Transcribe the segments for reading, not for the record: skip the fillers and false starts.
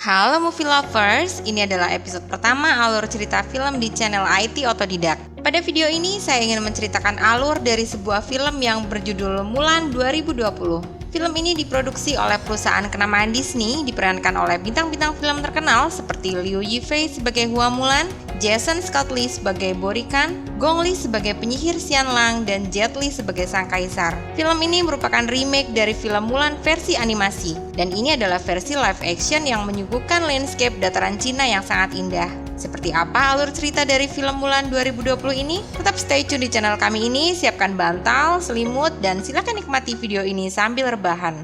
Halo movie lovers, ini adalah episode pertama alur cerita film di channel IT Otodidak. Pada video ini saya ingin menceritakan alur dari sebuah film yang berjudul Mulan 2020. Film ini diproduksi oleh perusahaan kenamaan Disney, diperankan oleh bintang-bintang film terkenal seperti Liu Yifei sebagai Hua Mulan, Jason Scott Lee sebagai Borikan, Gong Li sebagai penyihir Xianlang, dan Jet Li sebagai sang kaisar. Film ini merupakan remake dari film Mulan versi animasi, dan ini adalah versi live action yang menyuguhkan landscape dataran Cina yang sangat indah. Seperti apa alur cerita dari film Mulan 2020 ini? Tetap stay tune di channel kami ini, siapkan bantal, selimut, dan silakan nikmati video ini sambil rebahan.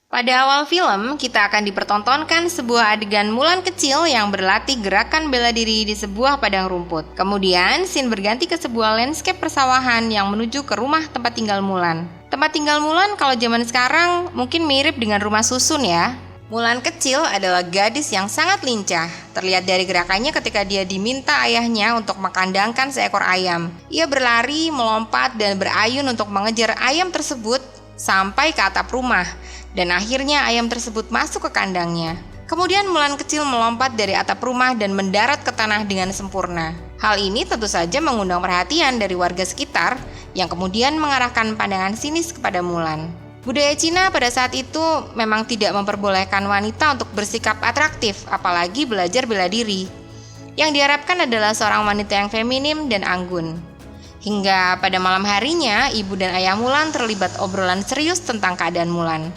Pada awal film, kita akan dipertontonkan sebuah adegan Mulan kecil yang berlatih gerakan bela diri di sebuah padang rumput. Kemudian, scene berganti ke sebuah landscape persawahan yang menuju ke rumah tempat tinggal Mulan. Tempat tinggal Mulan kalau zaman sekarang mungkin mirip dengan rumah susun ya. Mulan kecil adalah gadis yang sangat lincah. Terlihat dari gerakannya ketika dia diminta ayahnya untuk mengkandangkan seekor ayam. Ia berlari, melompat, dan berayun untuk mengejar ayam tersebut sampai ke atap rumah. Dan akhirnya ayam tersebut masuk ke kandangnya. Kemudian Mulan kecil melompat dari atap rumah dan mendarat ke tanah dengan sempurna. Hal ini tentu saja mengundang perhatian dari warga sekitar yang kemudian mengarahkan pandangan sinis kepada Mulan. Budaya Cina pada saat itu memang tidak memperbolehkan wanita untuk bersikap atraktif, apalagi belajar bela diri. Yang diharapkan adalah seorang wanita yang feminim dan anggun. Hingga pada malam harinya, ibu dan ayah Mulan terlibat obrolan serius tentang keadaan Mulan.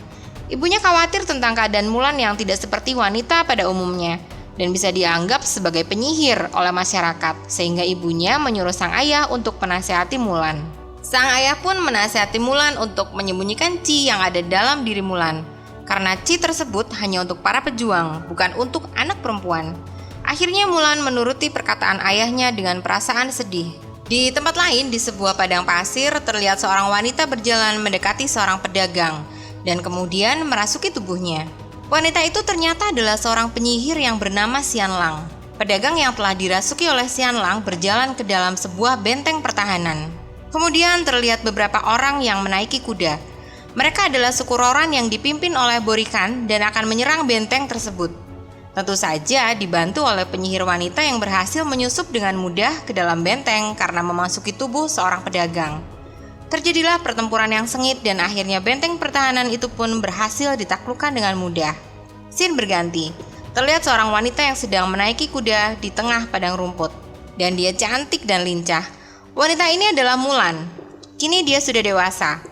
Ibunya khawatir tentang keadaan Mulan yang tidak seperti wanita pada umumnya, dan bisa dianggap sebagai penyihir oleh masyarakat, sehingga ibunya menyuruh sang ayah untuk menasihati Mulan. Sang ayah pun menasihati Mulan untuk menyembunyikan Qi yang ada dalam diri Mulan, karena Qi tersebut hanya untuk para pejuang, bukan untuk anak perempuan. Akhirnya Mulan menuruti perkataan ayahnya dengan perasaan sedih. Di tempat lain, di sebuah padang pasir, terlihat seorang wanita berjalan mendekati seorang pedagang, dan kemudian merasuki tubuhnya. Wanita itu ternyata adalah seorang penyihir yang bernama Xianlang. Pedagang yang telah dirasuki oleh Xianlang berjalan ke dalam sebuah benteng pertahanan. Kemudian terlihat beberapa orang yang menaiki kuda. Mereka adalah suku Roran yang dipimpin oleh Borikan dan akan menyerang benteng tersebut. Tentu saja dibantu oleh penyihir wanita yang berhasil menyusup dengan mudah ke dalam benteng karena memasuki tubuh seorang pedagang. Terjadilah pertempuran yang sengit dan akhirnya benteng pertahanan itu pun berhasil ditaklukkan dengan mudah. Scene berganti. Terlihat seorang wanita yang sedang menaiki kuda di tengah padang rumput. Dan dia cantik dan lincah. Wanita ini adalah Mulan. Kini dia sudah dewasa.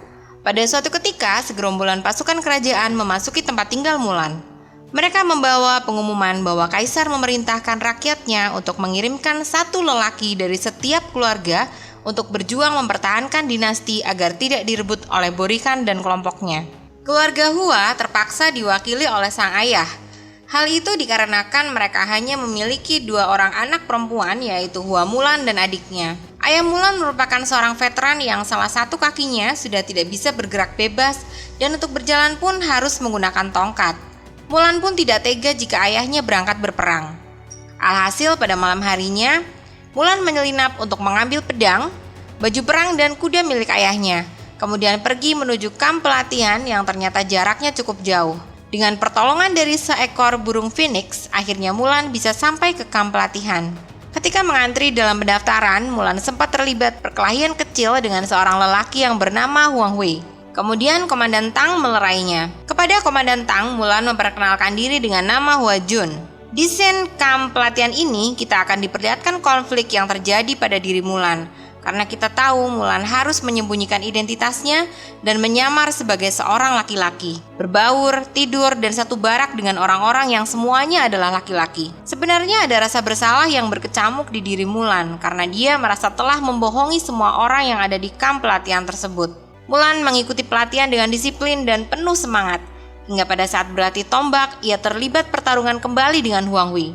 Pada suatu ketika, segerombolan pasukan kerajaan memasuki tempat tinggal Mulan. Mereka membawa pengumuman bahwa kaisar memerintahkan rakyatnya untuk mengirimkan satu lelaki dari setiap keluarga untuk berjuang mempertahankan dinasti agar tidak direbut oleh Borikan dan kelompoknya. Keluarga Hua terpaksa diwakili oleh sang ayah. Hal itu dikarenakan mereka hanya memiliki dua orang anak perempuan, yaitu Hua Mulan dan adiknya. Ayah Mulan merupakan seorang veteran yang salah satu kakinya sudah tidak bisa bergerak bebas dan untuk berjalan pun harus menggunakan tongkat. Mulan pun tidak tega jika ayahnya berangkat berperang. Alhasil pada malam harinya, Mulan menyelinap untuk mengambil pedang, baju perang dan kuda milik ayahnya. Kemudian pergi menuju kamp pelatihan yang ternyata jaraknya cukup jauh. Dengan pertolongan dari seekor burung phoenix, akhirnya Mulan bisa sampai ke kamp pelatihan. Ketika mengantri dalam pendaftaran, Mulan sempat terlibat perkelahian kecil dengan seorang lelaki yang bernama Huang Hui. Kemudian Komandan Tang melerainya. Kepada Komandan Tang, Mulan memperkenalkan diri dengan nama Hua Jun. Di scene kamp pelatihan ini, kita akan diperlihatkan konflik yang terjadi pada diri Mulan. Karena kita tahu Mulan harus menyembunyikan identitasnya dan menyamar sebagai seorang laki-laki. Berbaur, tidur, dan satu barak dengan orang-orang yang semuanya adalah laki-laki. Sebenarnya ada rasa bersalah yang berkecamuk di diri Mulan karena dia merasa telah membohongi semua orang yang ada di kamp pelatihan tersebut. Mulan mengikuti pelatihan dengan disiplin dan penuh semangat. Hingga pada saat berlatih tombak, ia terlibat pertarungan kembali dengan Huang Hui.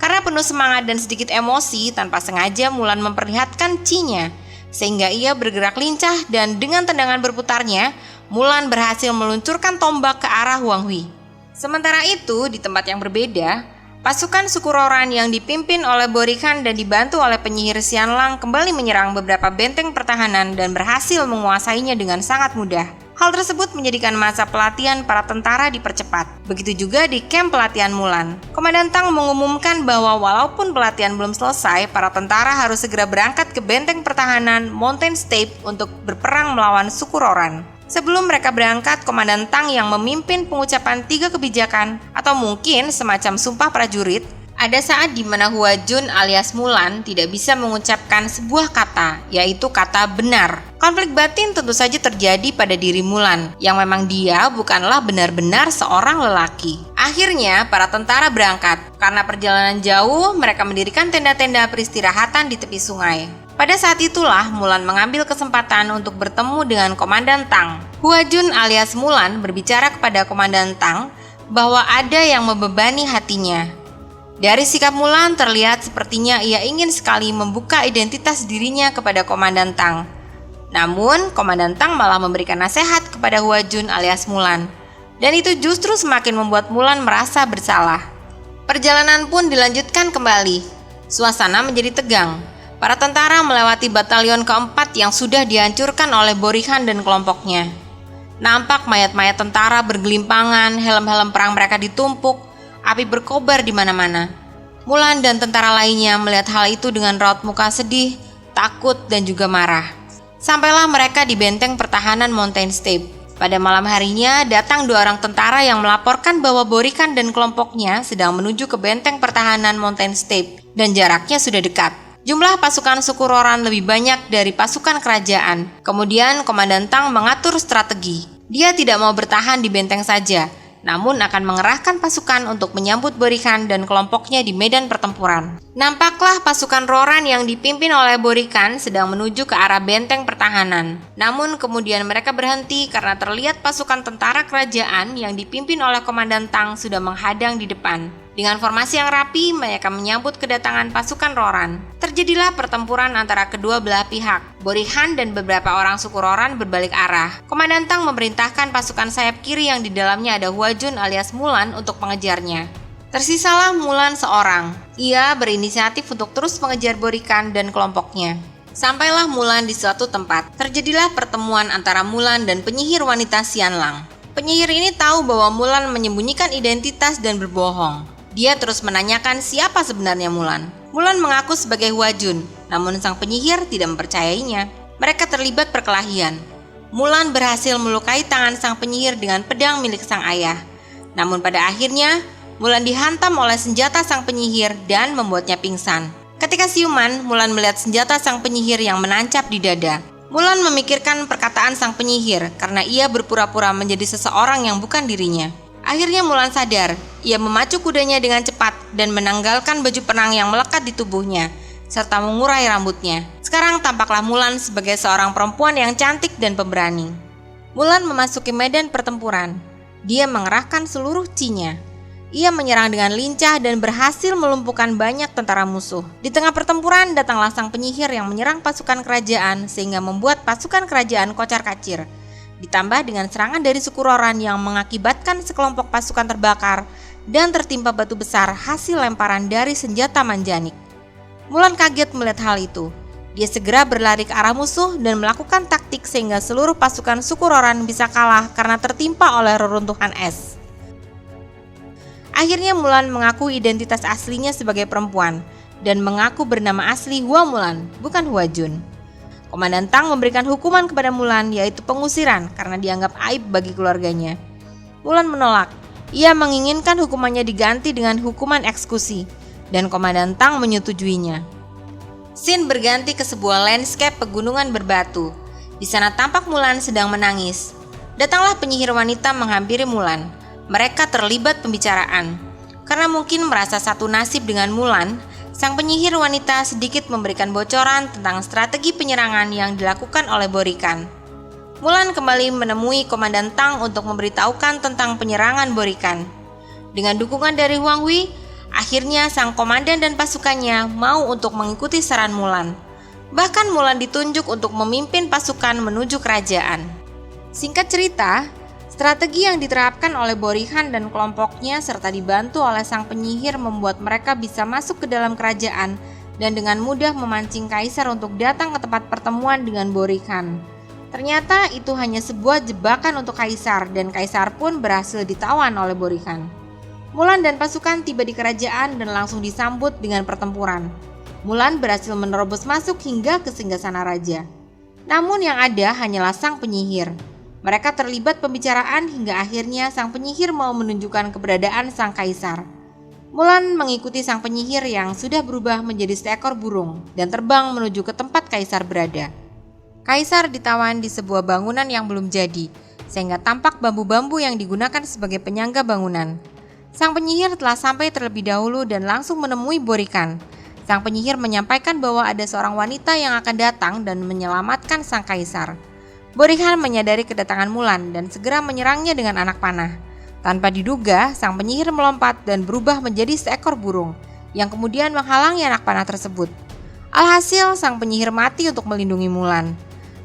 Karena penuh semangat dan sedikit emosi, tanpa sengaja Mulan memperlihatkan Qi-nya, sehingga ia bergerak lincah dan dengan tendangan berputarnya, Mulan berhasil meluncurkan tombak ke arah Huang Hui. Sementara itu, di tempat yang berbeda, pasukan suku Roran yang dipimpin oleh Borikan dan dibantu oleh penyihir Xianlang kembali menyerang beberapa benteng pertahanan dan berhasil menguasainya dengan sangat mudah. Hal tersebut menjadikan masa pelatihan para tentara dipercepat. Begitu juga di kamp pelatihan Mulan. Komandan Tang mengumumkan bahwa walaupun pelatihan belum selesai, para tentara harus segera berangkat ke benteng pertahanan Mountain Steppe untuk berperang melawan suku Roran. Sebelum mereka berangkat, Komandan Tang yang memimpin pengucapan 3 kebijakan atau mungkin semacam sumpah prajurit. Ada saat di mana Hua Jun alias Mulan tidak bisa mengucapkan sebuah kata, yaitu kata benar. Konflik batin tentu saja terjadi pada diri Mulan, yang memang dia bukanlah benar-benar seorang lelaki. Akhirnya, para tentara berangkat. Karena perjalanan jauh, mereka mendirikan tenda-tenda peristirahatan di tepi sungai. Pada saat itulah, Mulan mengambil kesempatan untuk bertemu dengan Komandan Tang. Hua Jun alias Mulan berbicara kepada Komandan Tang bahwa ada yang membebani hatinya. Dari sikap Mulan terlihat sepertinya ia ingin sekali membuka identitas dirinya kepada Komandan Tang. Namun, Komandan Tang malah memberikan nasihat kepada Hua Jun alias Mulan. Dan itu justru semakin membuat Mulan merasa bersalah. Perjalanan pun dilanjutkan kembali. Suasana menjadi tegang. Para tentara melewati batalion keempat yang sudah dihancurkan oleh Borikan dan kelompoknya. Nampak mayat-mayat tentara bergelimpangan, helm-helm perang mereka ditumpuk. Api berkobar di mana-mana. Mulan dan tentara lainnya melihat hal itu dengan raut muka sedih, takut, dan juga marah. Sampailah mereka di benteng pertahanan Mountain Steppe. Pada malam harinya, datang 2 orang tentara yang melaporkan bahwa Borikan dan kelompoknya sedang menuju ke benteng pertahanan Mountain Steppe dan jaraknya sudah dekat. Jumlah pasukan suku Roran lebih banyak dari pasukan kerajaan. Kemudian Komandan Tang mengatur strategi. Dia tidak mau bertahan di benteng saja, namun akan mengerahkan pasukan untuk menyambut Borikan dan kelompoknya di medan pertempuran. Nampaklah pasukan Roran yang dipimpin oleh Borikan sedang menuju ke arah benteng pertahanan. Namun kemudian mereka berhenti karena terlihat pasukan tentara kerajaan yang dipimpin oleh Komandan Tang sudah menghadang di depan. Dengan formasi yang rapi, mereka menyambut kedatangan pasukan Roran. Terjadilah pertempuran antara kedua belah pihak. Borikan dan beberapa orang suku Roran berbalik arah. Komandan Tang memerintahkan pasukan sayap kiri yang di dalamnya ada Hua Jun alias Mulan untuk mengejarnya. Tersisalah Mulan seorang. Ia berinisiatif untuk terus mengejar Borikan dan kelompoknya. Sampailah Mulan di suatu tempat. Terjadilah pertemuan antara Mulan dan penyihir wanita Xianlang. Penyihir ini tahu bahwa Mulan menyembunyikan identitas dan berbohong. Dia terus menanyakan siapa sebenarnya Mulan. Mulan mengaku sebagai Hua Jun, namun sang penyihir tidak mempercayainya. Mereka terlibat perkelahian. Mulan berhasil melukai tangan sang penyihir dengan pedang milik sang ayah. Namun pada akhirnya, Mulan dihantam oleh senjata sang penyihir dan membuatnya pingsan. Ketika siuman, Mulan melihat senjata sang penyihir yang menancap di dada. Mulan memikirkan perkataan sang penyihir karena ia berpura-pura menjadi seseorang yang bukan dirinya. Akhirnya Mulan sadar, ia memacu kudanya dengan cepat dan menanggalkan baju perang yang melekat di tubuhnya, serta mengurai rambutnya. Sekarang tampaklah Mulan sebagai seorang perempuan yang cantik dan pemberani. Mulan memasuki medan pertempuran. Dia mengerahkan seluruh chi-nya. Ia menyerang dengan lincah dan berhasil melumpuhkan banyak tentara musuh. Di tengah pertempuran datanglah sang penyihir yang menyerang pasukan kerajaan sehingga membuat pasukan kerajaan kocar-kacir. Ditambah dengan serangan dari suku Roran yang mengakibatkan sekelompok pasukan terbakar dan tertimpa batu besar hasil lemparan dari senjata manjanik. Mulan kaget melihat hal itu. Dia segera berlari ke arah musuh dan melakukan taktik sehingga seluruh pasukan suku Roran bisa kalah karena tertimpa oleh reruntuhan es. Akhirnya Mulan mengaku identitas aslinya sebagai perempuan dan mengaku bernama asli Hua Mulan, bukan Hua Jun. Komandan Tang memberikan hukuman kepada Mulan yaitu pengusiran karena dianggap aib bagi keluarganya. Mulan menolak. Ia menginginkan hukumannya diganti dengan hukuman eksekusi dan Komandan Tang menyetujuinya. Scene berganti ke sebuah landscape pegunungan berbatu. Di sana tampak Mulan sedang menangis. Datanglah penyihir wanita menghampiri Mulan. Mereka terlibat pembicaraan. Karena mungkin merasa satu nasib dengan Mulan, sang penyihir wanita sedikit memberikan bocoran tentang strategi penyerangan yang dilakukan oleh Borikan. Mulan kembali menemui Komandan Tang untuk memberitahukan tentang penyerangan Borikan. Dengan dukungan dari Huang Hui, akhirnya sang komandan dan pasukannya mau untuk mengikuti saran Mulan. Bahkan Mulan ditunjuk untuk memimpin pasukan menuju kerajaan. Singkat cerita, strategi yang diterapkan oleh Borikan dan kelompoknya serta dibantu oleh sang penyihir membuat mereka bisa masuk ke dalam kerajaan dan dengan mudah memancing kaisar untuk datang ke tempat pertemuan dengan Borikan. Ternyata itu hanya sebuah jebakan untuk kaisar dan kaisar pun berhasil ditawan oleh Borikhan. Mulan dan pasukan tiba di kerajaan dan langsung disambut dengan pertempuran. Mulan berhasil menerobos masuk hingga ke singgasana raja. Namun yang ada hanyalah sang penyihir. Mereka terlibat pembicaraan hingga akhirnya sang penyihir mau menunjukkan keberadaan sang kaisar. Mulan mengikuti sang penyihir yang sudah berubah menjadi seekor burung dan terbang menuju ke tempat kaisar berada. Kaisar ditawan di sebuah bangunan yang belum jadi, sehingga tampak bambu-bambu yang digunakan sebagai penyangga bangunan. Sang penyihir telah sampai terlebih dahulu dan langsung menemui Borikhan. Sang penyihir menyampaikan bahwa ada seorang wanita yang akan datang dan menyelamatkan sang kaisar. Borikhan menyadari kedatangan Mulan dan segera menyerangnya dengan anak panah. Tanpa diduga, sang penyihir melompat dan berubah menjadi seekor burung yang kemudian menghalangi anak panah tersebut. Alhasil, sang penyihir mati untuk melindungi Mulan.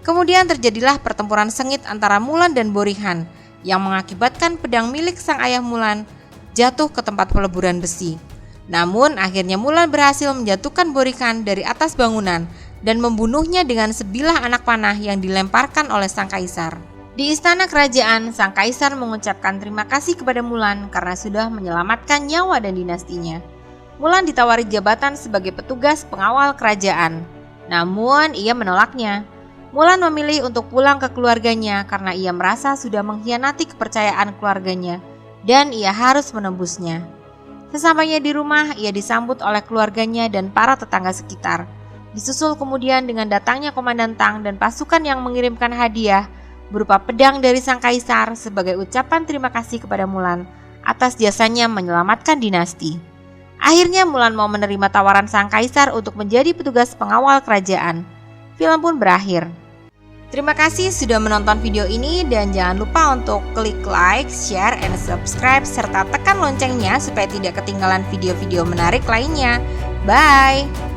Kemudian terjadilah pertempuran sengit antara Mulan dan Borikhan yang mengakibatkan pedang milik sang ayah Mulan jatuh ke tempat peleburan besi. Namun akhirnya Mulan berhasil menjatuhkan Borikhan dari atas bangunan dan membunuhnya dengan sebilah anak panah yang dilemparkan oleh sang kaisar. Di istana kerajaan, sang kaisar mengucapkan terima kasih kepada Mulan karena sudah menyelamatkan nyawa dan dinastinya. Mulan ditawari jabatan sebagai petugas pengawal kerajaan, namun ia menolaknya. Mulan memilih untuk pulang ke keluarganya karena ia merasa sudah mengkhianati kepercayaan keluarganya dan ia harus menembusnya. Sesampainya di rumah, ia disambut oleh keluarganya dan para tetangga sekitar. Disusul kemudian dengan datangnya komandan Tang dan pasukan yang mengirimkan hadiah berupa pedang dari sang kaisar sebagai ucapan terima kasih kepada Mulan atas jasanya menyelamatkan dinasti. Akhirnya Mulan mau menerima tawaran sang kaisar untuk menjadi petugas pengawal kerajaan. Film pun berakhir. Terima kasih sudah menonton video ini dan jangan lupa untuk klik like, share, and subscribe serta tekan loncengnya supaya tidak ketinggalan video-video menarik lainnya. Bye!